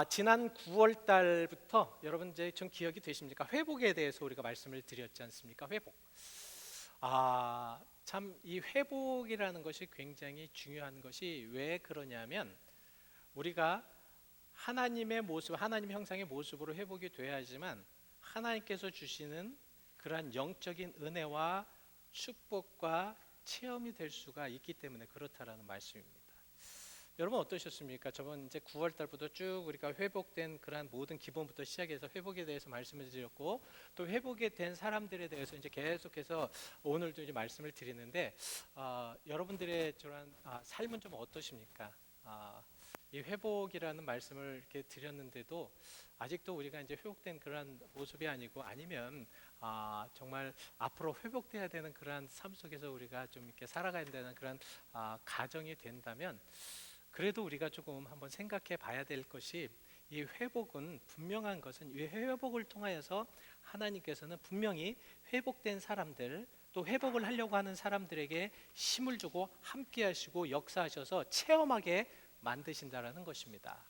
지난 9월 달부터 여러분 이제 좀 기억이 되십니까? 회복에 대해서 우리가 말씀을 드렸지 않습니까? 회복. 참 이 회복이라는 것이 굉장히 중요한 것이 왜 그러냐면 우리가 하나님의 모습, 하나님 형상의 모습으로 회복이 돼야지만 하나님께서 주시는 그러한 영적인 은혜와 축복과 체험이 될 수가 있기 때문에 그렇다라는 말씀입니다. 여러분 어떠셨습니까? 저번 이제 9월 달부터 쭉 우리가 회복된 그러한 모든 기본부터 시작해서 회복에 대해서 말씀을 드렸고 또 회복이 된 사람들에 대해서 이제 계속해서 오늘도 이제 말씀을 드리는데 여러분들의 저런 삶은 좀 어떠십니까? 이 회복이라는 말씀을 이렇게 드렸는데도 아직도 우리가 이제 회복된 그러한 모습이 아니고 아니면 정말 앞으로 회복돼야 되는 그러한 삶 속에서 우리가 좀 이렇게 살아가야 되는 그런 가정이 된다면 그래도 우리가 조금 한번 생각해 봐야 될 것이 이 회복은 분명한 것은 이 회복을 통하여서 하나님께서는 분명히 회복된 사람들 또 회복을 하려고 하는 사람들에게 힘을 주고 함께 하시고 역사하셔서 체험하게 만드신다라는 것입니다.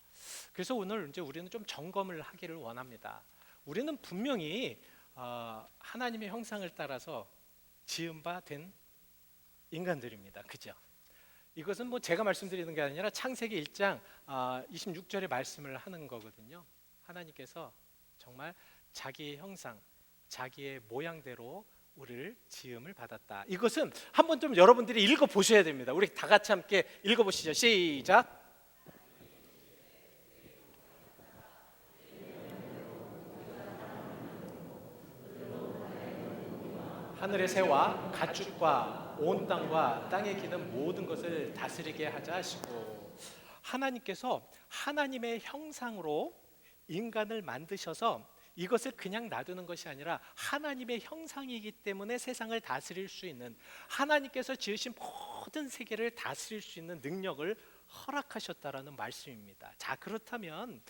그래서 오늘 이제 우리는 좀 점검을 하기를 원합니다. 우리는 분명히 하나님의 형상을 따라서 지은 바 된 인간들입니다. 그죠? 이것은 뭐 제가 말씀드리는 게 아니라 창세기 1장 26절의 말씀을 하는 거거든요. 하나님께서 정말 자기의 형상, 자기의 모양대로 우리를 지음을 받았다. 이것은 한번 좀 여러분들이 읽어보셔야 됩니다. 우리 다 같이 함께 읽어보시죠. 시작. 하늘의 새와 가축과 온 땅과 땅에 기는 모든 것을 다스리게 하자 하시고 하나님께서 하나님의 형상으로 인간을 만드셔서 이것을 그냥 놔두는 것이 아니라 하나님의 형상이기 때문에 세상을 다스릴 수 있는 하나님께서 지으신 모든 세계를 다스릴 수 있는 능력을 허락하셨다라는 말씀입니다. 자, 그렇다면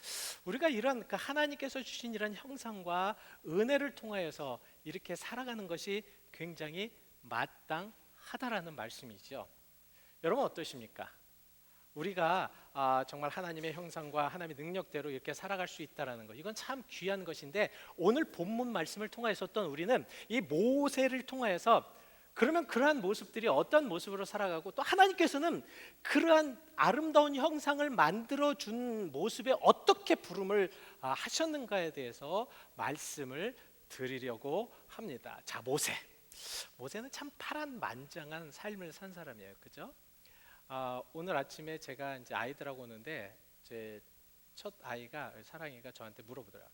우리가 이런 하나님께서 주신 이런 형상과 은혜를 통하여서 이렇게 살아가는 것이 굉장히 마땅하다라는 말씀이죠. 여러분 어떠십니까? 우리가 정말 하나님의 형상과 하나님의 능력대로 이렇게 살아갈 수 있다라는 것, 이건 참 귀한 것인데 오늘 본문 말씀을 통하여서 우리는 이 모세를 통하여서 그러면 그러한 모습들이 어떤 모습으로 살아가고 또 하나님께서는 그러한 아름다운 형상을 만들어준 모습에 어떻게 부름을 하셨는가에 대해서 말씀을 드리려고 합니다. 자, 모세는 참 파란만장한 삶을 산 사람이에요. 그죠? 오늘 아침에 제가 이제 아이들하고 오는데 제 첫 아이가 사랑이가 저한테 물어보더라.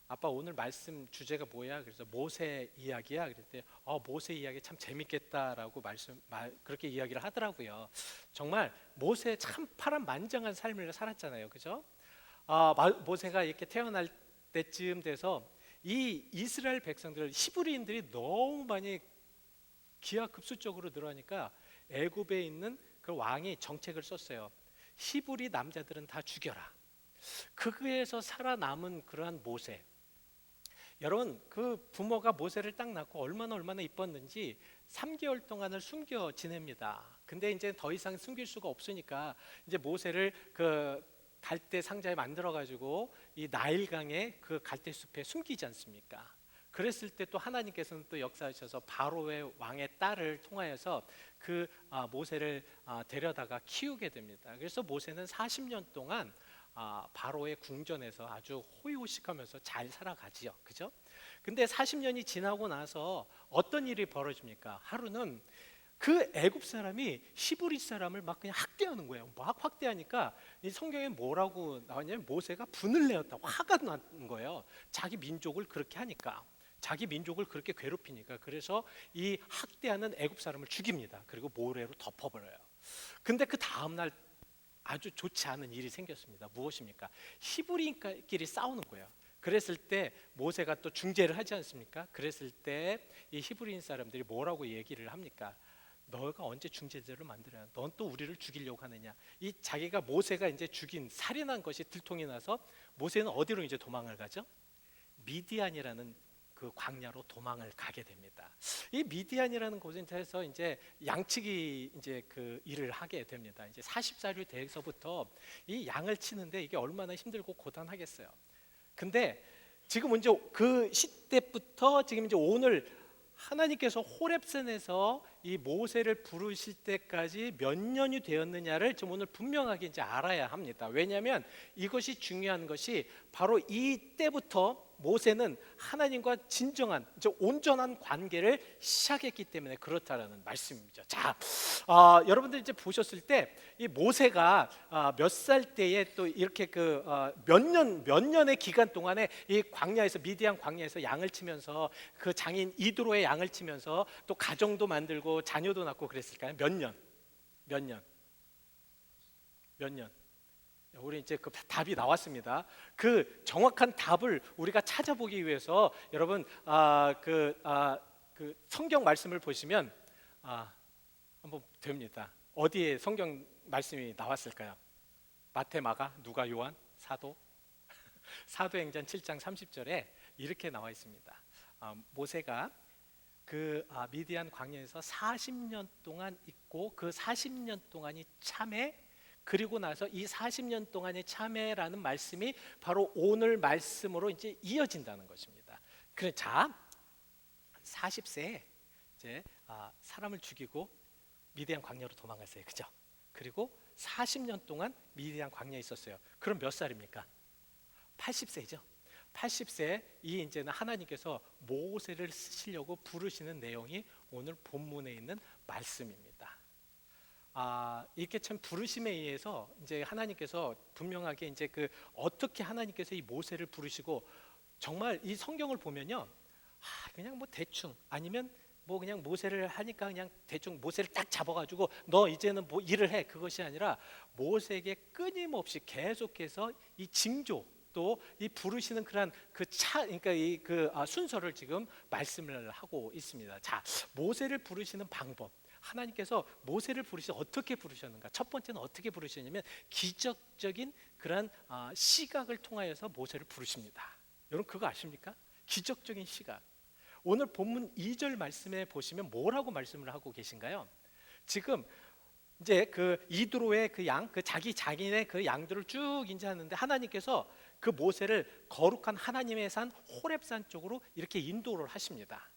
아빠 오늘 말씀 주제가 뭐야? 그래서 모세 이야기야. 그랬더니 모세 이야기 참 재밌겠다라고 그렇게 이야기를 하더라고요. 정말 모세 참 파란만장한 삶을 살았잖아요. 그죠? 모세가 이렇게 태어날 때쯤 돼서 이 이스라엘 백성들 히브리인들이 너무 많이 기하급수적으로 늘어나니까 애굽에 있는 그 왕이 정책을 썼어요. 히브리 남자들은 다 죽여라. 거기에서 살아남은 그러한 모세. 여러분 그 부모가 모세를 딱 낳고 얼마나 이뻤는지 3개월 동안을 숨겨 지냅니다. 근데 이제 더 이상 숨길 수가 없으니까 이제 모세를 그 갈대 상자에 만들어 가지고 이 나일강의 그 갈대 숲에 숨기지 않습니까? 그랬을 때 또 하나님께서는 또 역사하셔서 바로의 왕의 딸을 통하여서 그 모세를 데려다가 키우게 됩니다. 그래서 모세는 40년 동안 바로의 궁전에서 아주 호의호식하면서 잘 살아가지요. 그죠? 근데 40년이 지나고 나서 어떤 일이 벌어집니까? 하루는 그 애굽 사람이 히브리 사람을 막 그냥 학대하는 거예요. 막 학대하니까 이 성경에 뭐라고 나왔냐면 모세가 분을 내었다. 화가 난 거예요. 자기 민족을 그렇게 하니까. 자기 민족을 그렇게 괴롭히니까. 그래서 이 학대하는 애굽 사람을 죽입니다. 그리고 모래로 덮어버려요. 근데 그 다음날 아주 좋지 않은 일이 생겼습니다. 무엇입니까? 히브리인끼리 싸우는 거예요. 그랬을 때 모세가 또 중재를 하지 않습니까? 그랬을 때 이 히브리인 사람들이 뭐라고 얘기를 합니까? 너가 언제 중재자를 만들어야? 넌 또 우리를 죽이려고 하느냐? 이 자기가 모세가 이제 죽인 살인한 것이 들통이 나서 모세는 어디로 이제 도망을 가죠? 미디안이라는 그 광야로 도망을 가게 됩니다. 이 미디안이라는 곳에서 이제 양치기 이제 그 일을 하게 됩니다. 이제 40살이 돼서부터 이 양을 치는데 이게 얼마나 힘들고 고단하겠어요. 근데 지금 이제 그 시대부터 지금 이제 오늘 하나님께서 호렙산에서 이 모세를 부르실 때까지 몇 년이 되었느냐를 좀 오늘 분명하게 이제 알아야 합니다. 왜냐하면 이것이 중요한 것이 바로 이때부터 모세는 하나님과 진정한 이제 온전한 관계를 시작했기 때문에 그렇다라는 말씀이죠. 자, 여러분들 이제 보셨을 때 이 모세가 몇 살 때에 또 이렇게 그 몇 년의 기간 동안에 이 광야에서 미디안 광야에서 양을 치면서 그 장인 이드로의 양을 치면서 또 가정도 만들고 자녀도 낳고 그랬을까요? 몇 년? 몇 년? 몇 년? 우리 이제 그 답이 나왔습니다. 그 정확한 답을 우리가 찾아보기 위해서 여러분 그 성경 말씀을 보시면 한번 됩니다. 어디에 성경 말씀이 나왔을까요? 마태, 마가, 누가, 요한, 사도? 사도행전 7장 30절에 이렇게 나와 있습니다. 모세가 그 미디안 광야에서 40년 동안 있고 그 40년 동안이 참회, 그리고 나서 이 40년 동안의 참회라는 말씀이 바로 오늘 말씀으로 이제 이어진다는 것입니다. 그래, 자, 40세에 이제 사람을 죽이고 미디안 광야로 도망갔어요, 그죠? 그리고 40년 동안 미디안 광야에 있었어요. 그럼 몇 살입니까? 80세죠. 80세에 이 이제는 하나님께서 모세를 쓰시려고 부르시는 내용이 오늘 본문에 있는 말씀입니다. 이렇게 참 부르심에 의해서 이제 하나님께서 분명하게 이제 그 어떻게 하나님께서 이 모세를 부르시고 정말 이 성경을 보면요, 그냥 뭐 대충 아니면 뭐 그냥 모세를 하니까 그냥 대충 모세를 딱 잡아가지고 너 이제는 뭐 일을 해, 그것이 아니라 모세에게 끊임없이 계속해서 이 징조 또 이 부르시는 그러한 그러니까 이 순서를 지금 말씀을 하고 있습니다. 자, 모세를 부르시는 방법. 하나님께서 모세를 어떻게 부르셨는가? 첫 번째는 어떻게 부르셨냐면 기적적인 그런 시각을 통하여서 모세를 부르십니다. 여러분 그거 아십니까? 기적적인 시각. 오늘 본문 2절 말씀에 보시면 뭐라고 말씀을 하고 계신가요? 지금 이제 그 이드로의 그 양, 그 자기네 그 양들을 쭉 인지하는데 하나님께서 그 모세를 거룩한 하나님의 산 호렙산 쪽으로 이렇게 인도를 하십니다.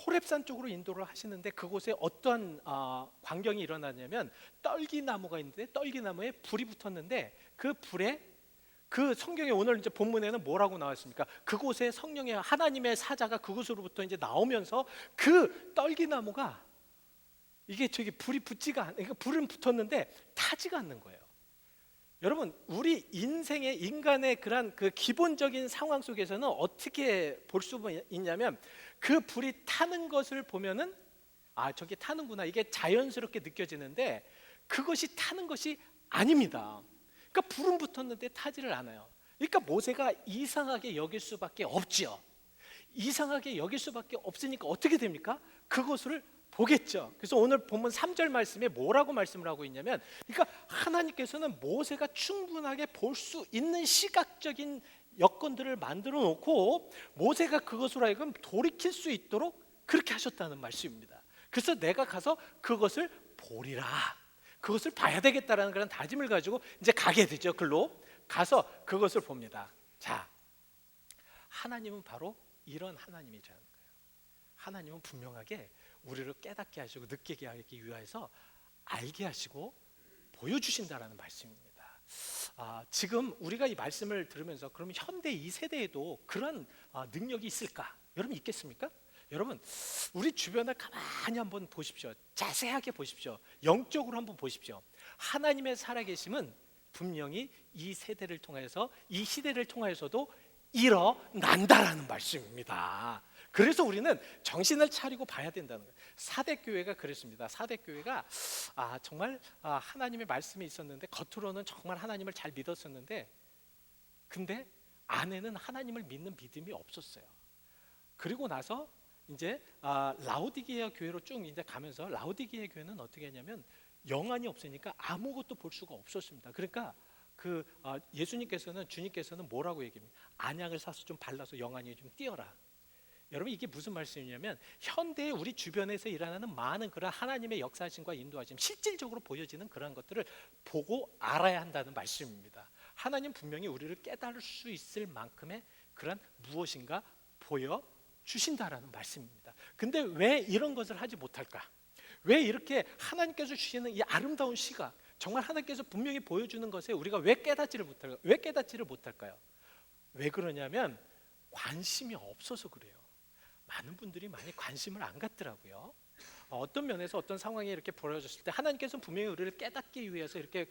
호렙산 쪽으로 인도를 하시는데 그곳에 어떠한 광경이 일어나냐면 떨기나무가 있는데 떨기나무에 불이 붙었는데 그 불에 그 성경에 오늘 이제 본문에는 뭐라고 나왔습니까? 그곳에 성령의 하나님의 사자가 그곳으로부터 이제 나오면서 그 떨기나무가 이게 저기 불이 붙지가 그러니까 불은 붙었는데 타지가 않는 거예요. 여러분 우리 인생의 인간의 그런 그 기본적인 상황 속에서는 어떻게 볼 수 있냐면 그 불이 타는 것을 보면은 저게 타는구나 이게 자연스럽게 느껴지는데 그것이 타는 것이 아닙니다. 그러니까 불은 붙었는데 타지를 않아요. 그러니까 모세가 이상하게 여길 수밖에 없죠. 이상하게 여길 수밖에 없으니까 어떻게 됩니까? 그것을 보겠죠. 그래서 오늘 본문 3절 말씀에 뭐라고 말씀을 하고 있냐면 그러니까 하나님께서는 모세가 충분하게 볼 수 있는 시각적인 여건들을 만들어 놓고 모세가 그것으로 하여금 돌이킬 수 있도록 그렇게 하셨다는 말씀입니다. 그래서 내가 가서 그것을 보리라, 그것을 봐야 되겠다라는 그런 다짐을 가지고 이제 가게 되죠. 글로 가서 그것을 봅니다. 자, 하나님은 바로 이런 하나님이라는 거예요. 하나님은 분명하게 우리를 깨닫게 하시고 느끼게 하기 위해서 알게 하시고 보여주신다라는 말씀입니다. 지금 우리가 이 말씀을 들으면서 그러면 현대 이 세대에도 그런 능력이 있을까? 여러분 있겠습니까? 여러분 우리 주변을 가만히 한번 보십시오. 자세하게 보십시오. 영적으로 한번 보십시오. 하나님의 살아계심은 분명히 이 세대를 통해서 이 시대를 통해서도 일어난다라는 말씀입니다. 그래서 우리는 정신을 차리고 봐야 된다는 거예요. 사대교회가 그랬습니다. 사대교회가 정말 하나님의 말씀이 있었는데 겉으로는 정말 하나님을 잘 믿었었는데 근데 안에는 하나님을 믿는 믿음이 없었어요. 그리고 나서 이제 라오디게아 교회로 쭉 이제 가면서 라오디게아 교회는 어떻게 했냐면 영안이 없으니까 아무것도 볼 수가 없었습니다. 그러니까 주님께서는 뭐라고 얘기합니까? 안약을 사서 좀 발라서 영안이 좀 띄어라. 여러분 이게 무슨 말씀이냐면 현대의 우리 주변에서 일어나는 많은 그런 하나님의 역사하심과 인도하심, 실질적으로 보여지는 그런 것들을 보고 알아야 한다는 말씀입니다. 하나님 분명히 우리를 깨달을 수 있을 만큼의 그런 무엇인가 보여주신다라는 말씀입니다. 근데 왜 이런 것을 하지 못할까? 왜 이렇게 하나님께서 주시는 이 아름다운 시각, 정말 하나님께서 분명히 보여주는 것에 우리가 왜 깨닫지를 못할까요? 왜 그러냐면 관심이 없어서 그래요. 많은 분들이 많이 관심을 안 갖더라고요. 어떤 면에서 어떤 상황이 이렇게 벌어졌을 때 하나님께서는 분명히 우리를 깨닫기 위해서 이렇게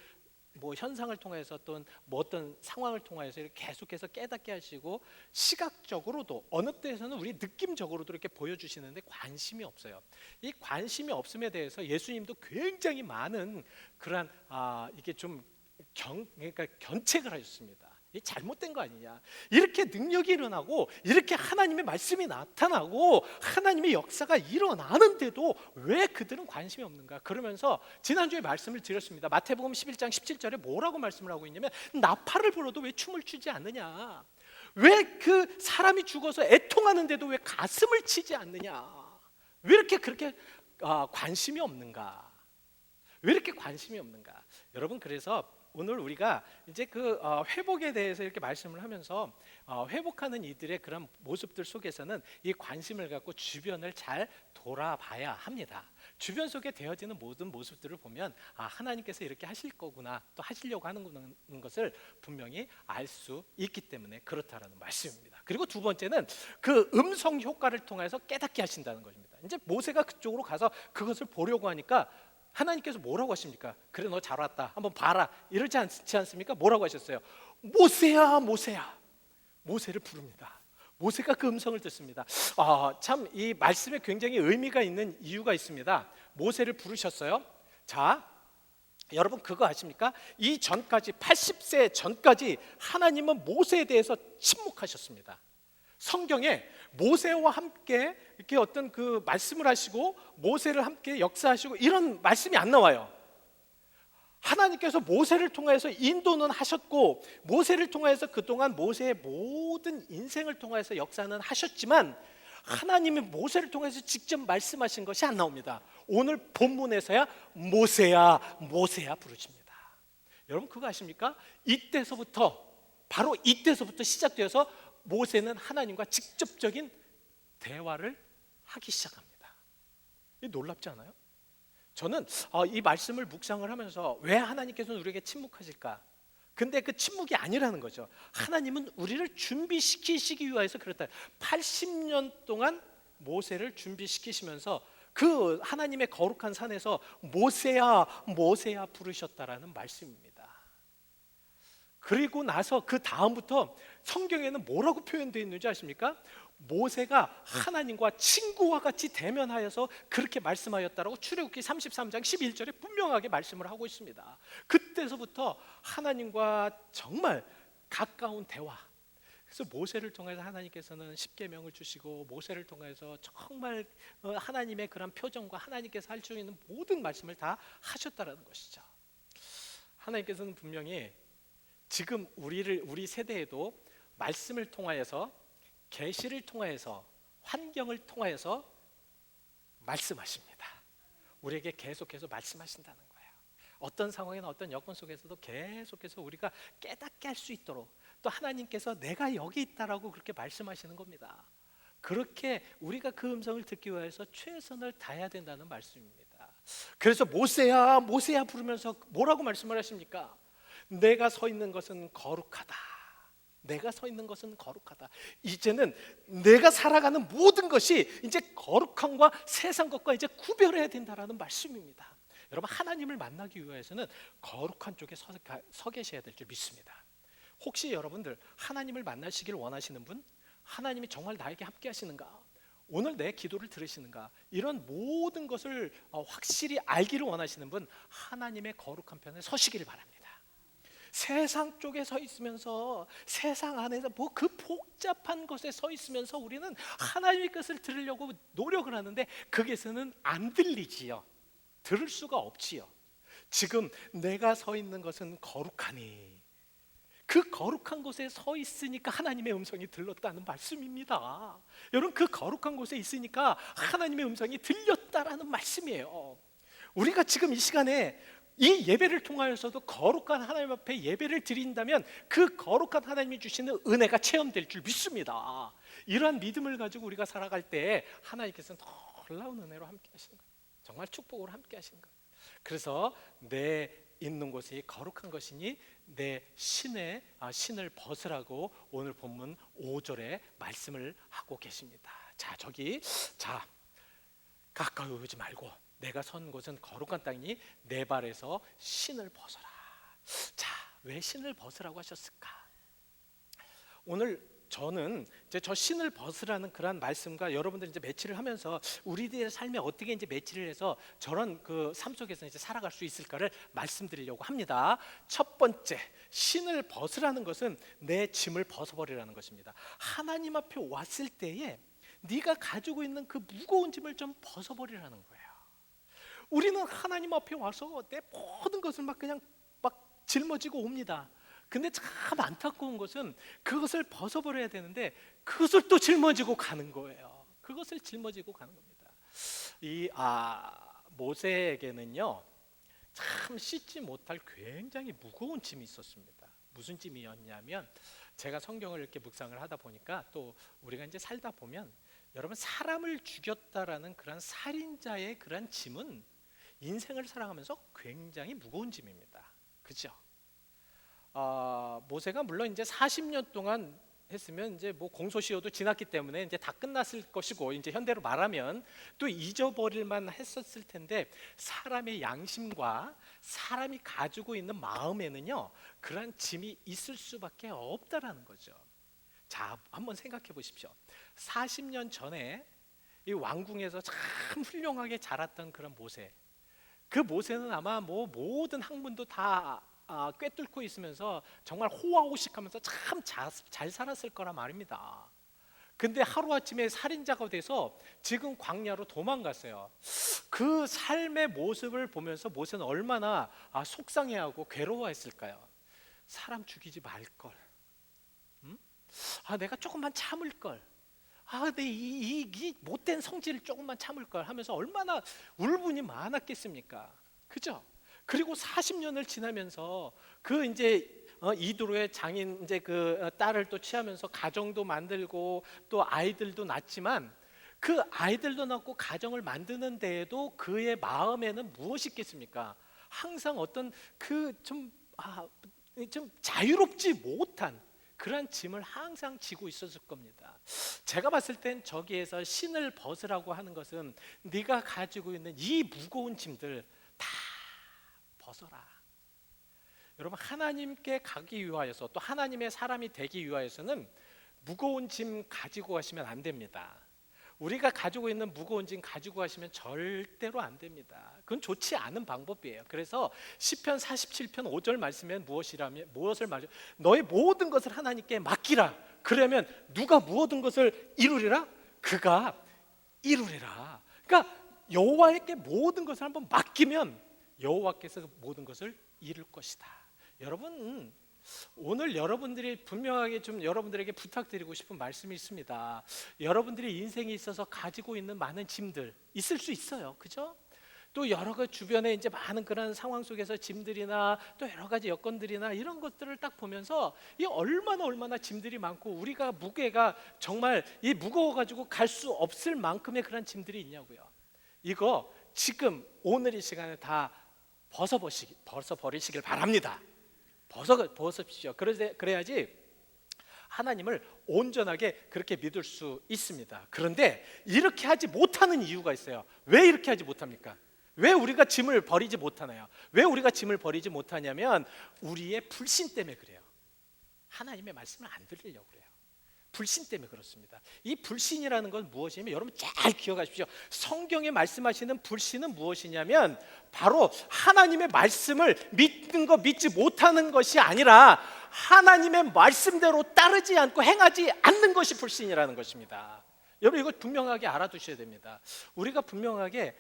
뭐 현상을 통해서 또는 뭐 어떤 상황을 통해서 이렇게 계속해서 깨닫게 하시고, 시각적으로도 어느 때에서는 우리 느낌적으로도 이렇게 보여주시는데 관심이 없어요. 이 관심이 없음에 대해서 예수님도 굉장히 많은 그러한 이게 좀 그러니까 견책을 하셨습니다. 이 잘못된 거 아니냐, 이렇게 능력이 일어나고 이렇게 하나님의 말씀이 나타나고 하나님의 역사가 일어나는데도 왜 그들은 관심이 없는가? 그러면서 지난주에 말씀을 드렸습니다. 마태복음 11장 17절에 뭐라고 말씀을 하고 있냐면 나팔을 불어도 왜 춤을 추지 않느냐, 왜 그 사람이 죽어서 애통하는데도 왜 가슴을 치지 않느냐, 왜 이렇게 그렇게 관심이 없는가, 왜 이렇게 관심이 없는가? 여러분, 그래서 오늘 우리가 이제 그 회복에 대해서 이렇게 말씀을 하면서 회복하는 이들의 그런 모습들 속에서는 이 관심을 갖고 주변을 잘 돌아봐야 합니다. 주변 속에 되어지는 모든 모습들을 보면 하나님께서 이렇게 하실 거구나, 또 하시려고 하는 것을 분명히 알 수 있기 때문에 그렇다라는 말씀입니다. 그리고 두 번째는 그 음성 효과를 통해서 깨닫게 하신다는 것입니다. 이제 모세가 그쪽으로 가서 그것을 보려고 하니까 하나님께서 뭐라고 하십니까? 그래, 너 잘 왔다, 한번 봐라, 이러지 않지 않습니까? 뭐라고 하셨어요? 모세야, 모세야. 모세를 부릅니다. 모세가 그 음성을 듣습니다. 참 이 말씀에 굉장히 의미가 있는 이유가 있습니다. 모세를 부르셨어요. 자, 여러분 그거 아십니까? 이 전까지 80세 전까지 하나님은 모세에 대해서 침묵하셨습니다. 성경에 모세와 함께 이렇게 어떤 그 말씀을 하시고 모세를 함께 역사하시고 이런 말씀이 안 나와요. 하나님께서 모세를 통해서 인도는 하셨고 모세를 통해서 그동안 모세의 모든 인생을 통해서 역사는 하셨지만 하나님이 모세를 통해서 직접 말씀하신 것이 안 나옵니다. 오늘 본문에서야 모세야, 모세야 부르십니다. 여러분 그거 아십니까? 이때서부터, 바로 이때서부터 시작되어서 모세는 하나님과 직접적인 대화를 하기 시작합니다. 이 놀랍지 않아요? 저는 이 말씀을 묵상을 하면서 왜 하나님께서는 우리에게 침묵하실까? 근데 그 침묵이 아니라는 거죠. 하나님은 우리를 준비시키시기 위해서 그렇다. 80년 동안 모세를 준비시키시면서 그 하나님의 거룩한 산에서 모세야, 모세야 부르셨다라는 말씀입니다. 그리고 나서 그 다음부터 성경에는 뭐라고 표현되어 있는지 아십니까? 모세가 하나님과 친구와 같이 대면하여서 그렇게 말씀하였다라고 출애굽기 33장 11절에 분명하게 말씀을 하고 있습니다. 그때서부터 하나님과 정말 가까운 대화. 그래서 모세를 통해서 하나님께서는 십계명을 주시고 모세를 통해서 정말 하나님의 그런 표정과 하나님께서 할 수 있는 모든 말씀을 다 하셨다라는 것이죠. 하나님께서는 분명히 지금 우리 세대에도 말씀을 통하여서, 계시를 통하여서, 환경을 통하여서 말씀하십니다. 우리에게 계속해서 말씀하신다는 거예요. 어떤 상황이나 어떤 여건 속에서도 계속해서 우리가 깨닫게 할 수 있도록, 또 하나님께서 내가 여기 있다라고 그렇게 말씀하시는 겁니다. 그렇게 우리가 그 음성을 듣기 위해서 최선을 다해야 된다는 말씀입니다. 그래서 모세야, 모세야 부르면서 뭐라고 말씀을 하십니까? 내가 서 있는 것은 거룩하다. 내가 서 있는 것은 거룩하다. 이제는 내가 살아가는 모든 것이 이제 거룩함과 세상 것과 이제 구별해야 된다라는 말씀입니다. 여러분 하나님을 만나기 위해서는 거룩한 쪽에 서 계셔야 될 줄 믿습니다. 혹시 여러분들 하나님을 만나시길 원하시는 분? 하나님이 정말 나에게 함께 하시는가? 오늘 내 기도를 들으시는가? 이런 모든 것을 확실히 알기를 원하시는 분, 하나님의 거룩한 편에 서시기를 바랍니다. 세상 쪽에 서 있으면서, 세상 안에서 뭐 그 복잡한 것에 서 있으면서 우리는 하나님의 것을 들으려고 노력을 하는데 그게서는 안 들리지요. 들을 수가 없지요. 지금 내가 서 있는 것은 거룩하니 그 거룩한 곳에 서 있으니까 하나님의 음성이 들렸다는 말씀입니다. 여러분, 그 거룩한 곳에 있으니까 하나님의 음성이 들렸다라는 말씀이에요. 우리가 지금 이 시간에 이 예배를 통하여서도 거룩한 하나님 앞에 예배를 드린다면 그 거룩한 하나님이 주시는 은혜가 체험될 줄 믿습니다. 이러한 믿음을 가지고 우리가 살아갈 때 하나님께서는 놀라운 은혜로 함께 하시는 거예요. 정말 축복으로 함께 하시는 거예요. 그래서 내 있는 곳이 거룩한 것이니 내 신을 벗으라고 오늘 본문 5절에 말씀을 하고 계십니다. 자, 가까이 오지 말고 내가 선 곳은 거룩한 땅이니 내 발에서 신을 벗어라. 자, 왜 신을 벗으라고 하셨을까? 오늘 저는 이제 저 신을 벗으라는 그런 말씀과 여러분들 이제 매치를 하면서 우리들의 삶에 어떻게 이제 매치를 해서 저런 그 삶 속에서 이제 살아갈 수 있을까를 말씀드리려고 합니다. 첫 번째, 신을 벗으라는 것은 내 짐을 벗어버리라는 것입니다. 하나님 앞에 왔을 때에 네가 가지고 있는 그 무거운 짐을 좀 벗어버리라는 거예요. 우리는 하나님 앞에 와서 내 모든 것을 막 그냥 막 짊어지고 옵니다. 근데 참 안타까운 것은 그것을 벗어버려야 되는데 그것을 또 짊어지고 가는 거예요. 그것을 짊어지고 가는 겁니다. 모세에게는요, 참 씻지 못할 굉장히 무거운 짐이 있었습니다. 무슨 짐이었냐면, 제가 성경을 이렇게 묵상을 하다 보니까 또 우리가 이제 살다 보면 여러분, 사람을 죽였다라는 그런 살인자의 그런 짐은 인생을 살아가면서 굉장히 무거운 짐입니다. 그죠? 모세가 물론 이제 40년 동안 했으면 이제 뭐 공소시효도 지났기 때문에 이제 다 끝났을 것이고, 이제 현대로 말하면 또 잊어버릴만 했었을 텐데, 사람의 양심과 사람이 가지고 있는 마음에는요, 그런 짐이 있을 수밖에 없다라는 거죠. 자, 한번 생각해 보십시오. 40년 전에 이 왕궁에서 참 훌륭하게 자랐던 그런 모세, 그 모세는 아마 뭐 모든 학문도 다 꿰뚫고 있으면서 정말 호화호식하면서 참 잘 살았을 거라 말입니다. 근데 하루아침에 살인자가 돼서 지금 광야로 도망갔어요. 그 삶의 모습을 보면서 모세는 얼마나 속상해하고 괴로워했을까요? 사람 죽이지 말걸, 내가 조금만 참을걸, 내 이 못된 성질을 조금만 참을걸 하면서 얼마나 울분이 많았겠습니까? 그죠? 그리고 40년을 지나면서 그 이제 이도로의 장인 이제 그 딸을 또 취하면서 가정도 만들고 또 아이들도 낳지만, 그 아이들도 낳고 가정을 만드는 데에도 그의 마음에는 무엇이 있겠습니까? 항상 어떤 그 좀 자유롭지 못한 그런 짐을 항상 지고 있었을 겁니다. 제가 봤을 땐 저기에서 신을 벗으라고 하는 것은 네가 가지고 있는 이 무거운 짐들 다 벗어라. 여러분, 하나님께 가기 위하여서 또 하나님의 사람이 되기 위하여서는 무거운 짐 가지고 가시면 안 됩니다. 우리가 가지고 있는 무거운 짐 가지고 가시면 절대로 안 됩니다. 그건 좋지 않은 방법이에요. 그래서 시편 47편 5절 말씀에 무엇을 말해? 너의 모든 것을 하나님께 맡기라. 그러면 누가 모든 것을 이루리라? 그가 이루리라. 그러니까 여호와에게 모든 것을 한번 맡기면 여호와께서 모든 것을 이룰 것이다. 여러분, 오늘 여러분들이 분명하게 좀 여러분들에게 부탁드리고 싶은 말씀이 있습니다. 여러분들이 인생에 있어서 가지고 있는 많은 짐들 있을 수 있어요. 그죠? 또 여러 가지 주변에 이제 많은 그런 상황 속에서 짐들이나 또 여러 가지 여건들이나 이런 것들을 딱 보면서 이 얼마나 짐들이 많고 우리가 무게가 정말 이 무거워가지고 갈 수 없을 만큼의 그런 짐들이 있냐고요. 이거 지금 오늘 이 시간에 다 벗어버리시길 바랍니다. 벗으십시오. 그래야지 하나님을 온전하게 그렇게 믿을 수 있습니다. 그런데 이렇게 하지 못하는 이유가 있어요. 왜 이렇게 하지 못합니까? 왜 우리가 짐을 버리지 못하나요? 왜 우리가 짐을 버리지 못하냐면 우리의 불신 때문에 그래요. 하나님의 말씀을 안 들으려고 그래요. 불신 때문에 그렇습니다. 이 불신이라는 건 무엇이냐면, 여러분 잘 기억하십시오. 성경에 말씀하시는 불신은 무엇이냐면 바로 하나님의 말씀을 믿지 못하는 것이 아니라 하나님의 말씀대로 따르지 않고 행하지 않는 것이 불신이라는 것입니다. 여러분, 이거 분명하게 알아두셔야 됩니다. 우리가 분명하게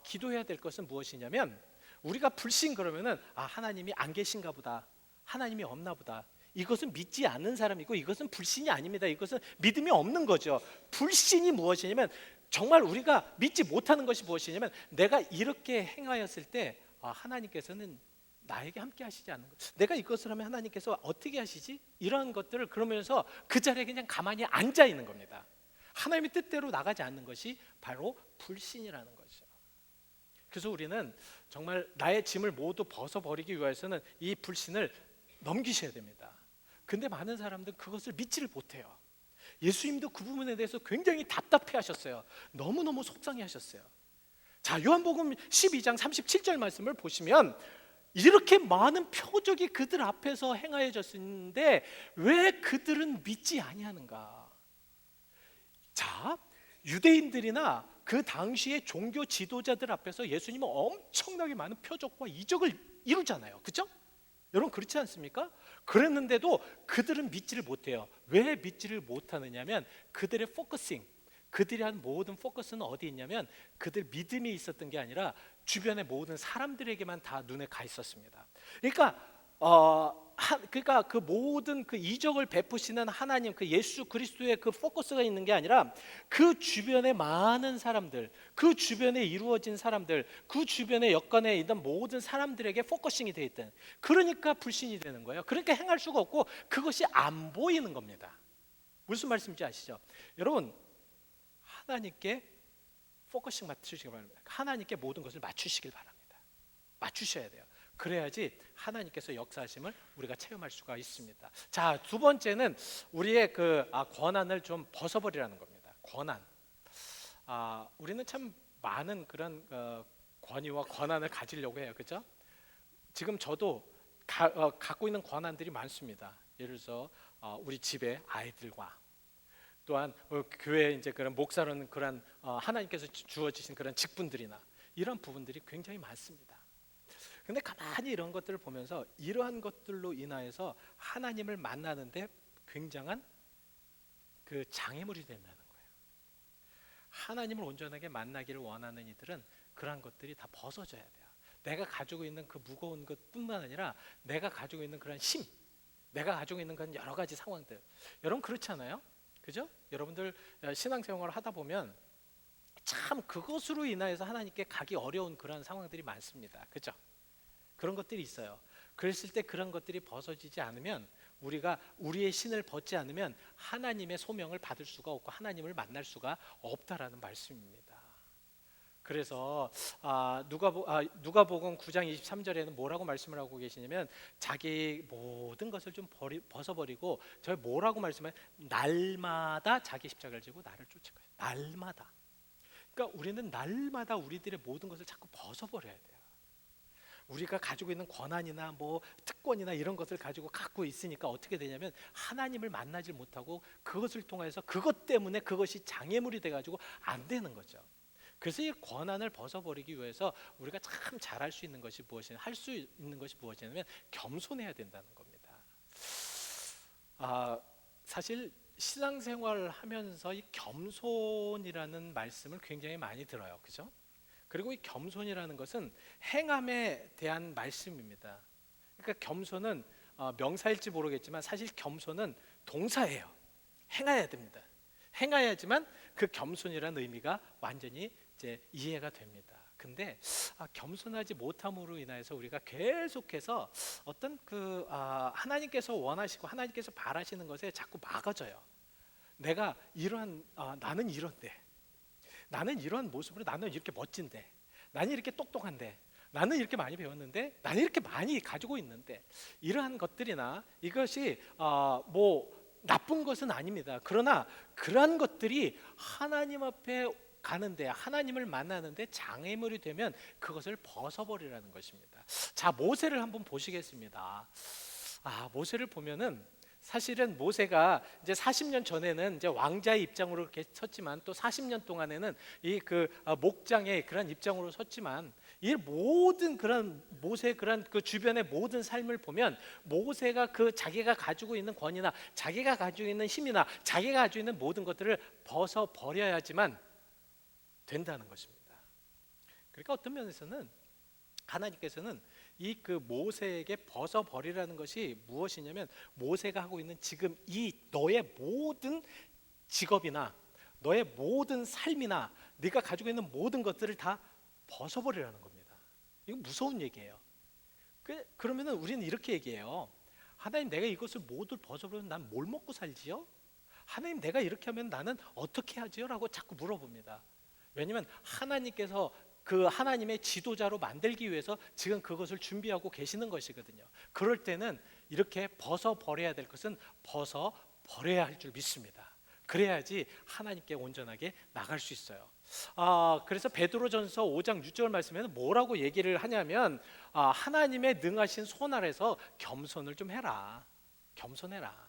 기도해야 될 것은 무엇이냐면, 우리가 불신 그러면은 하나님이 안 계신가 보다, 하나님이 없나 보다, 이것은 믿지 않는 사람이고 이것은 불신이 아닙니다. 이것은 믿음이 없는 거죠. 불신이 무엇이냐면 정말 우리가 믿지 못하는 것이 무엇이냐면 내가 이렇게 행하였을 때 하나님께서는 나에게 함께 하시지 않는 것. 내가 이것을 하면 하나님께서 어떻게 하시지? 이런 것들을 그러면서 그 자리에 그냥 가만히 앉아 있는 겁니다. 하나님의 뜻대로 나가지 않는 것이 바로 불신이라는 거죠. 그래서 우리는 정말 나의 짐을 모두 벗어버리기 위해서는 이 불신을 넘기셔야 됩니다. 근데 많은 사람들은 그것을 믿지를 못해요. 예수님도 그 부분에 대해서 굉장히 답답해 하셨어요. 너무너무 속상해 하셨어요. 자, 요한복음 12장 37절 말씀을 보시면 이렇게 많은 표적이 그들 앞에서 행하여졌는데 왜 그들은 믿지 아니하는가? 자, 유대인들이나 그 당시의 종교 지도자들 앞에서 예수님은 엄청나게 많은 표적과 이적을 이루잖아요. 그렇죠? 여러분 그렇지 않습니까? 그랬는데도 그들은 믿지를 못해요. 왜 믿지를 못하느냐면 그들의 포커싱, 그들이 한 모든 포커스는 어디 있냐면 그들 믿음이 있었던 게 아니라 주변의 모든 사람들에게만 다 눈에 가 있었습니다. 그러니까 그 모든 그 이적을 베푸시는 하나님, 그 예수 그리스도의 그 포커스가 있는 게 아니라 그 주변의 많은 사람들, 그 주변에 이루어진 사람들, 그 주변의 여건에 있는 모든 사람들에게 포커싱이 돼 있던. 그러니까 불신이 되는 거예요. 그러니까 행할 수가 없고 그것이 안 보이는 겁니다. 무슨 말씀인지 아시죠? 여러분, 하나님께 포커싱 맞추시기 바랍니다. 하나님께 모든 것을 맞추시길 바랍니다. 맞추셔야 돼요. 그래야지 하나님께서 역사하심을 우리가 체험할 수가 있습니다. 자, 두 번째는 우리의 그 권한을 좀 벗어버리라는 겁니다. 권한. 우리는 참 많은 그런 권위와 권한을 가지려고 해요, 그렇죠? 지금 저도 갖고 있는 권한들이 많습니다. 예를 들어서 우리 집에 아이들과 또한 교회 이제 그런 목사로는 그런 하나님께서 주어지신 그런 직분들이나 이런 부분들이 굉장히 많습니다. 근데 가만히 이런 것들을 보면서 이러한 것들로 인하여서 하나님을 만나는데 굉장한 그 장애물이 된다는 거예요. 하나님을 온전하게 만나기를 원하는 이들은 그러한 것들이 다 벗어져야 돼요. 내가 가지고 있는 그 무거운 것뿐만 아니라 내가 가지고 있는 그런 힘, 내가 가지고 있는 그런 여러 가지 상황들. 여러분 그렇잖아요, 그죠? 여러분들 신앙생활을 하다 보면 참 그것으로 인하여서 하나님께 가기 어려운 그런 상황들이 많습니다, 그죠? 그런 것들이 있어요. 그랬을 때 그런 것들이 벗어지지 않으면 우리가 우리의 신을 벗지 않으면 하나님의 소명을 받을 수가 없고 하나님을 만날 수가 없다라는 말씀입니다. 그래서 누가복음 9장 23절에는 뭐라고 말씀을 하고 계시냐면 자기 모든 것을 좀 벗어버리고 저 뭐라고 말씀해요? 날마다 자기 십자가를 지고 나를 쫓을 거예요. 날마다. 그러니까 우리는 날마다 우리들의 모든 것을 자꾸 벗어버려야 돼요. 우리가 가지고 있는 권한이나 뭐 특권이나 이런 것을 가지고 갖고 있으니까 어떻게 되냐면 하나님을 만나지 못하고 그것을 통해서 그것 때문에 그것이 장애물이 돼가지고 안 되는 거죠. 그래서 이 권한을 벗어버리기 위해서 우리가 참 잘할 수 있는 것이 무엇이냐, 할 수 있는 것이 무엇이냐면 겸손해야 된다는 겁니다. 사실 신앙생활을 하면서 이 겸손이라는 말씀을 굉장히 많이 들어요, 그죠? 그리고 이 겸손이라는 것은 행함에 대한 말씀입니다. 그러니까 겸손은 명사일지 모르겠지만 사실 겸손은 동사예요. 행해야 됩니다. 행해야지만 그 겸손이라는 의미가 완전히 이제 이해가 됩니다. 근데 겸손하지 못함으로 인해서 우리가 계속해서 어떤 그 하나님께서 원하시고 하나님께서 바라시는 것에 자꾸 막아져요. 내가 이러한 나는 이런데, 나는 이런 모습으로 나는 이렇게 멋진데, 나는 이렇게 똑똑한데, 나는 이렇게 많이 배웠는데, 나는 이렇게 많이 가지고 있는데, 이러한 것들이나 이것이 뭐 나쁜 것은 아닙니다. 그러나 그러한 것들이 하나님 앞에 가는데, 하나님을 만나는데 장애물이 되면 그것을 벗어버리라는 것입니다. 자, 모세를 한번 보시겠습니다. 모세를 보면은 사실은 모세가 이제 40년 전에는 이제 왕자의 입장으로 이렇게 섰지만 또 40년 동안에는 이 그 목장의 그런 입장으로 섰지만 이 모든 그런 모세의 그런 그 주변의 모든 삶을 보면 모세가 그 자기가 가지고 있는 권위나 자기가 가지고 있는 힘이나 자기가 가지고 있는 모든 것들을 벗어 버려야지만 된다는 것입니다. 그러니까 어떤 면에서는 하나님께서는 이 그 모세에게 벗어버리라는 것이 무엇이냐면, 모세가 하고 있는 지금 이 너의 모든 직업이나 너의 모든 삶이나 네가 가지고 있는 모든 것들을 다 벗어버리라는 겁니다. 이거 무서운 얘기예요. 그러면은 우리는 이렇게 얘기해요. 하나님, 내가 이것을 모두 벗어버리면 난 뭘 먹고 살지요? 하나님, 내가 이렇게 하면 나는 어떻게 하지요? 라고 자꾸 물어봅니다. 왜냐하면 하나님께서 그 하나님의 지도자로 만들기 위해서 지금 그것을 준비하고 계시는 것이거든요. 그럴 때는 이렇게 벗어버려야 될 것은 벗어버려야 할 줄 믿습니다. 그래야지 하나님께 온전하게 나갈 수 있어요. 그래서 베드로전서 5장 6절 말씀에는 뭐라고 얘기를 하냐면, 하나님의 능하신 손 아래서 겸손을 좀 해라. 겸손해라.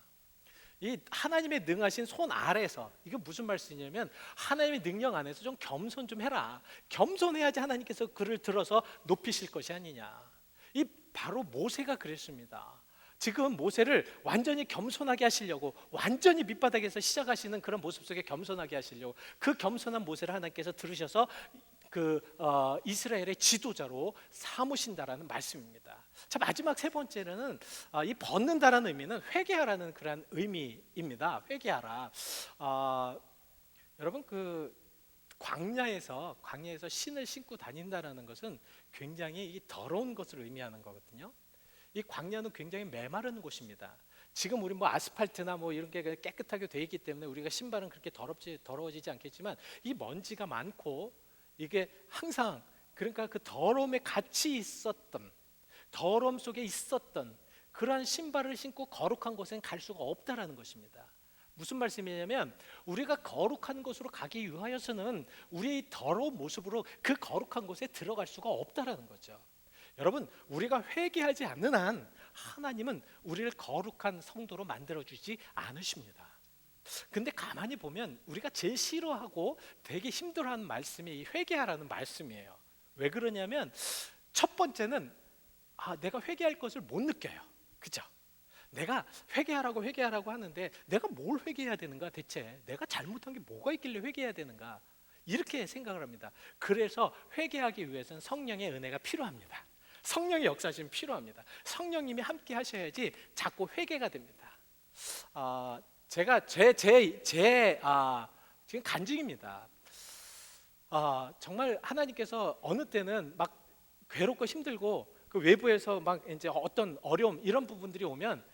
이 하나님의 능하신 손 아래서, 이게 무슨 말씀이냐면 하나님의 능력 안에서 좀 겸손 좀 해라. 겸손해야지 하나님께서 그를 들어서 높이실 것이 아니냐. 이 바로 모세가 그랬습니다. 지금 모세를 완전히 겸손하게 하시려고, 완전히 밑바닥에서 시작하시는 그런 모습 속에 겸손하게 하시려고, 그 겸손한 모세를 하나님께서 들으셔서 이스라엘의 지도자로 삼으신다라는 말씀입니다. 자, 마지막 세 번째는 이 벗는다라는 의미는 회개하라는 그런 의미입니다. 회개하라. 여러분, 그 광야에서 신을 신고 다닌다라는 것은 굉장히 이 더러운 것을 의미하는 거거든요. 이 광야는 굉장히 메마른 곳입니다. 지금 우리 뭐 아스팔트나 뭐 이런 게 깨끗하게 돼 있기 때문에 우리가 신발은 그렇게 더러워지지 않겠지만, 이 먼지가 많고 이게 항상, 그러니까 그 더러움에 같이 있었던, 더러움 속에 있었던 그러한 신발을 신고 거룩한 곳엔 갈 수가 없다라는 것입니다. 무슨 말씀이냐면, 우리가 거룩한 곳으로 가기 위하여서는 우리의 더러운 모습으로 그 거룩한 곳에 들어갈 수가 없다라는 거죠. 여러분, 우리가 회개하지 않는 한 하나님은 우리를 거룩한 성도로 만들어주지 않으십니다. 근데 가만히 보면 우리가 제일 싫어하고 되게 힘들어하는 말씀이 이 회개하라는 말씀이에요. 왜 그러냐면, 첫 번째는 내가 회개할 것을 못 느껴요. 그죠? 내가 회개하라고 하는데 내가 뭘 회개해야 되는가? 대체 내가 잘못한 게 뭐가 있길래 회개해야 되는가? 이렇게 생각을 합니다. 그래서 회개하기 위해서는 성령의 은혜가 필요합니다. 성령의 역사심이 필요합니다. 성령님이 함께 하셔야지 자꾸 회개가 됩니다. 제가 지금 간증입니다. 정말 하나님께서 어느 때는 막 괴롭고 힘들고 그 외부에서 막 이제 어떤 어려움 이런 부분들이 오면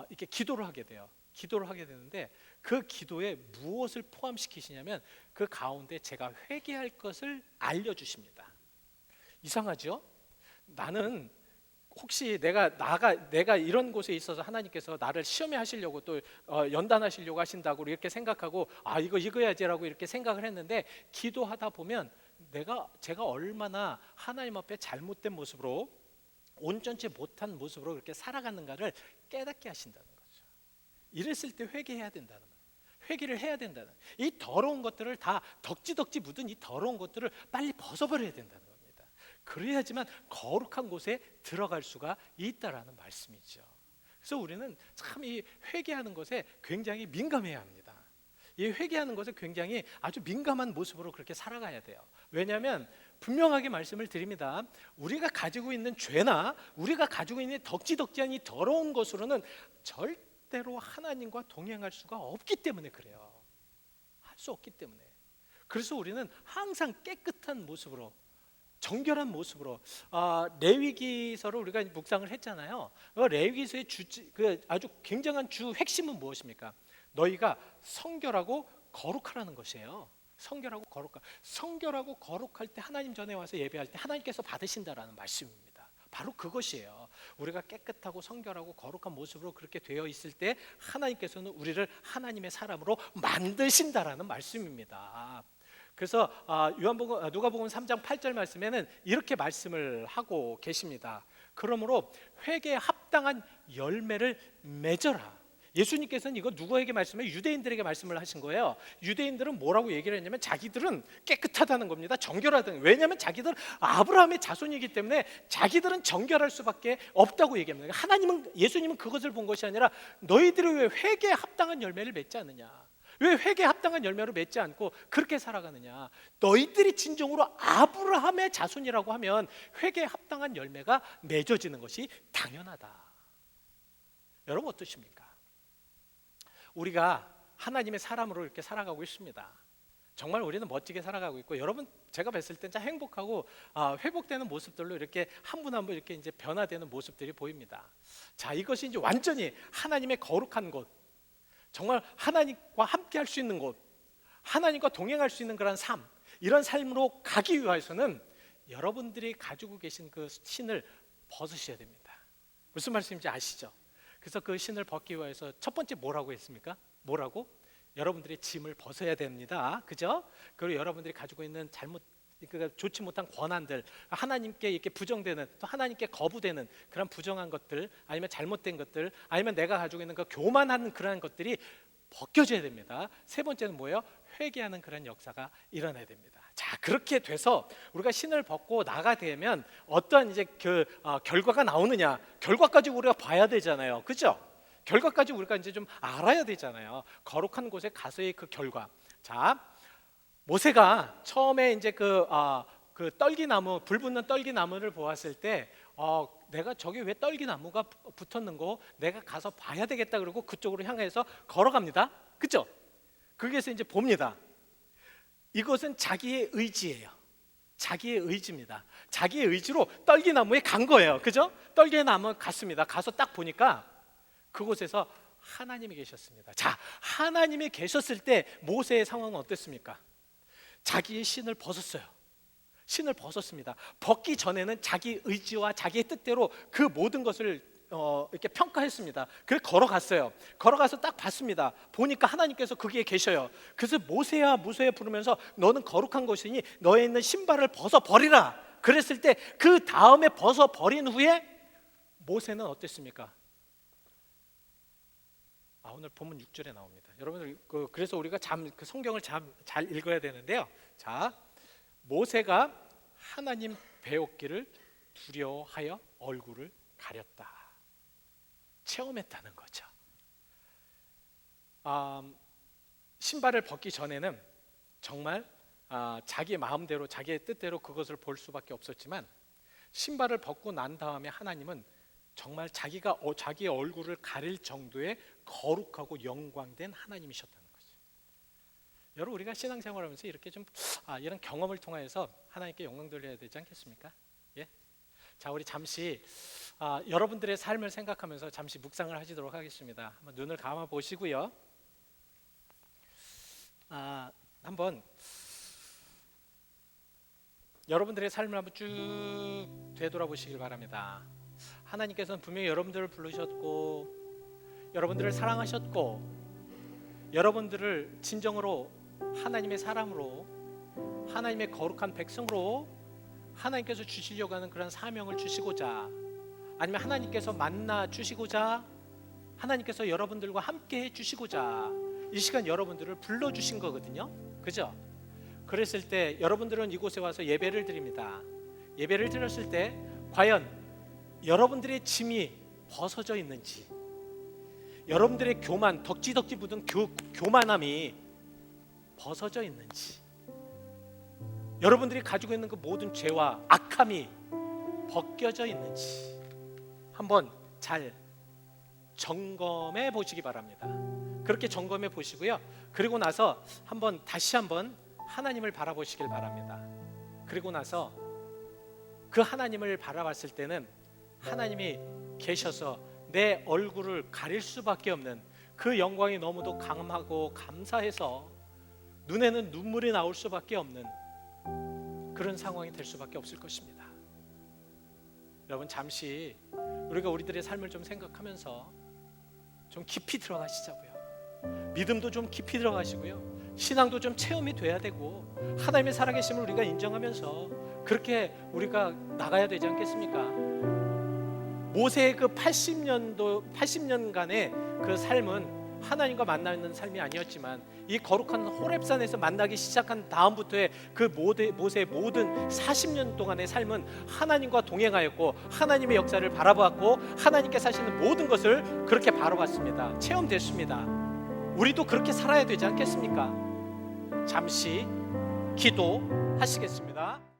이렇게 기도를 하게 돼요. 기도를 하게 되는데, 그 기도에 무엇을 포함시키시냐면 그 가운데 제가 회개할 것을 알려주십니다. 이상하죠? 나는 혹시 내가 이런 곳에 있어서 하나님께서 나를 시험에 하시려고 또 연단하시려고 하신다고 이렇게 생각하고 이거 해야지라고 이렇게 생각을 했는데, 기도하다 보면 제가 얼마나 하나님 앞에 잘못된 모습으로, 온전치 못한 모습으로 그렇게 살아가는가를 깨닫게 하신다는 거죠. 이랬을 때 회개해야 된다는 거예요. 회개를 해야 된다는, 이 더러운 것들을 다 덕지덕지 묻은 이 더러운 것들을 빨리 벗어버려야 된다는 거예요. 그래야지만 거룩한 곳에 들어갈 수가 있다라는 말씀이죠. 그래서 우리는 참 이 회개하는 것에 굉장히 민감해야 합니다. 이 회개하는 것에 굉장히 아주 민감한 모습으로 그렇게 살아가야 돼요. 왜냐하면 분명하게 말씀을 드립니다. 우리가 가지고 있는 죄나 우리가 가지고 있는 덕지덕지한 이 더러운 것으로는 절대로 하나님과 동행할 수가 없기 때문에 그래요. 할 수 없기 때문에. 그래서 우리는 항상 깨끗한 모습으로, 정결한 모습으로, 레위기서를 우리가 묵상을 했잖아요. 레위기서의 아주 굉장한 주 핵심은 무엇입니까? 너희가 성결하고 거룩하라는 것이에요. 성결하고 거룩할 때, 하나님 전에 와서 예배할 때 하나님께서 받으신다라는 말씀입니다. 바로 그것이에요. 우리가 깨끗하고 성결하고 거룩한 모습으로 그렇게 되어 있을 때 하나님께서는 우리를 하나님의 사람으로 만드신다라는 말씀입니다. 그래서 누가복음 3장 8절 말씀에는 이렇게 말씀을 하고 계십니다. 그러므로 회개에 합당한 열매를 맺어라. 예수님께서는 이거 누구에게 말씀해? 유대인들에게 말씀을 하신 거예요. 유대인들은 뭐라고 얘기를 했냐면 자기들은 깨끗하다는 겁니다. 정결하다는. 왜냐하면 자기들은 아브라함의 자손이기 때문에 자기들은 정결할 수밖에 없다고 얘기합니다. 예수님은 그것을 본 것이 아니라 너희들이 왜 회개에 합당한 열매를 맺지 않느냐, 왜 회개에 합당한 열매로 맺지 않고 그렇게 살아가느냐? 너희들이 진정으로 아브라함의 자손이라고 하면 회개에 합당한 열매가 맺어지는 것이 당연하다. 여러분 어떠십니까? 우리가 하나님의 사람으로 이렇게 살아가고 있습니다. 정말 우리는 멋지게 살아가고 있고, 여러분 제가 뵀을 땐 참 행복하고 회복되는 모습들로 이렇게 한 분 한 분 이렇게 이제 변화되는 모습들이 보입니다. 자, 이것이 이제 완전히 하나님의 거룩한 곳, 정말 하나님과 함께 할 수 있는 곳, 하나님과 동행할 수 있는 그런 삶, 이런 삶으로 가기 위해서는 여러분들이 가지고 계신 그 신을 벗으셔야 됩니다. 무슨 말씀인지 아시죠? 그래서 그 신을 벗기 위해서 첫 번째 뭐라고 했습니까? 뭐라고? 여러분들이 짐을 벗어야 됩니다. 그죠? 그리고 여러분들이 가지고 있는 그러니까 좋지 못한 권한들, 하나님께 이렇게 부정되는, 또 하나님께 거부되는 그런 부정한 것들, 아니면 잘못된 것들, 아니면 내가 가지고 있는 그 교만한 그런 것들이 벗겨져야 됩니다. 세 번째는 뭐예요? 회개하는 그런 역사가 일어나야 됩니다. 자, 그렇게 돼서 우리가 신을 벗고 나가 되면 어떠한 이제 결과가 나오느냐? 결과까지 우리가 봐야 되잖아요. 그죠? 결과까지 우리가 이제 좀 알아야 되잖아요. 거룩한 곳에 가서의 그 결과. 자, 모세가 처음에 이제 그 떨기나무, 불 붙는 떨기나무를 보았을 때 내가 저기 왜 떨기나무가 붙었는고 내가 가서 봐야 되겠다, 그러고 그쪽으로 향해서 걸어갑니다. 그죠? 거기에서 이제 봅니다. 이것은 자기의 의지예요. 자기의 의지입니다. 자기의 의지로 떨기나무에 간 거예요. 그죠? 떨기나무에 갔습니다. 가서 딱 보니까 그곳에서 하나님이 계셨습니다. 자, 하나님이 계셨을 때 모세의 상황은 어땠습니까? 자기의 신을 벗었어요. 신을 벗었습니다. 벗기 전에는 자기 의지와 자기의 뜻대로 그 모든 것을 이렇게 평가했습니다. 그래서 걸어갔어요. 걸어가서 딱 봤습니다. 보니까 하나님께서 거기에 계셔요. 그래서 모세야 모세야 부르면서 너는 거룩한 것이니 너에 있는 신발을 벗어버리라 그랬을 때, 그 다음에 벗어버린 후에 모세는 어땠습니까? 오늘 본문 6절에 나옵니다. 여러분들 그래서 우리가 그 성경을 잘 읽어야 되는데요. 자, 모세가 하나님 배웠기를 두려워하여 얼굴을 가렸다. 체험했다는 거죠. 신발을 벗기 전에는 정말 자기의 마음대로 자기의 뜻대로 그것을 볼 수밖에 없었지만, 신발을 벗고 난 다음에 하나님은 정말 자기가 자기의 얼굴을 가릴 정도의 거룩하고 영광된 하나님이셨다는 거죠. 여러분, 우리가 신앙생활하면서 이렇게 좀 이런 경험을 통해서 하나님께 영광 돌려야 되지 않겠습니까? 예? 자, 우리 잠시 여러분들의 삶을 생각하면서 잠시 묵상을 하시도록 하겠습니다. 한번 눈을 감아 보시고요. 한번 여러분들의 삶을 한번 쭉 되돌아보시길 바랍니다. 하나님께서는 분명히 여러분들을 부르셨고, 여러분들을 사랑하셨고, 여러분들을 진정으로 하나님의 사람으로, 하나님의 거룩한 백성으로 하나님께서 주시려고 하는 그런 사명을 주시고자, 아니면 하나님께서 만나 주시고자, 하나님께서 여러분들과 함께 해 주시고자 이 시간 여러분들을 불러주신 거거든요. 그죠? 그랬을 때 여러분들은 이곳에 와서 예배를 드립니다. 예배를 드렸을 때 과연 여러분들의 짐이 벗어져 있는지, 여러분들의 교만, 덕지덕지 묻은 교만함이 벗어져 있는지, 여러분들이 가지고 있는 그 모든 죄와 악함이 벗겨져 있는지 한번 잘 점검해 보시기 바랍니다. 그렇게 점검해 보시고요. 그리고 나서 다시 한번 하나님을 바라보시길 바랍니다. 그리고 나서 그 하나님을 바라봤을 때는 하나님이 계셔서 내 얼굴을 가릴 수밖에 없는 그 영광이 너무도 강하고 감사해서 눈에는 눈물이 나올 수밖에 없는 그런 상황이 될 수밖에 없을 것입니다. 여러분, 잠시 우리가 우리들의 삶을 좀 생각하면서 좀 깊이 들어가시자고요. 믿음도 좀 깊이 들어가시고요. 신앙도 좀 체험이 돼야 되고, 하나님의 살아계심을 우리가 인정하면서 그렇게 우리가 나가야 되지 않겠습니까? 모세의 그 80년간의 그 삶은 하나님과 만나는 삶이 아니었지만, 이 거룩한 호렙산에서 만나기 시작한 다음부터의 그 모세의 모든 40년 동안의 삶은 하나님과 동행하였고, 하나님의 역사를 바라보았고, 하나님께 사시는 모든 것을 그렇게 바라봤습니다. 체험됐습니다. 우리도 그렇게 살아야 되지 않겠습니까? 잠시 기도하시겠습니다.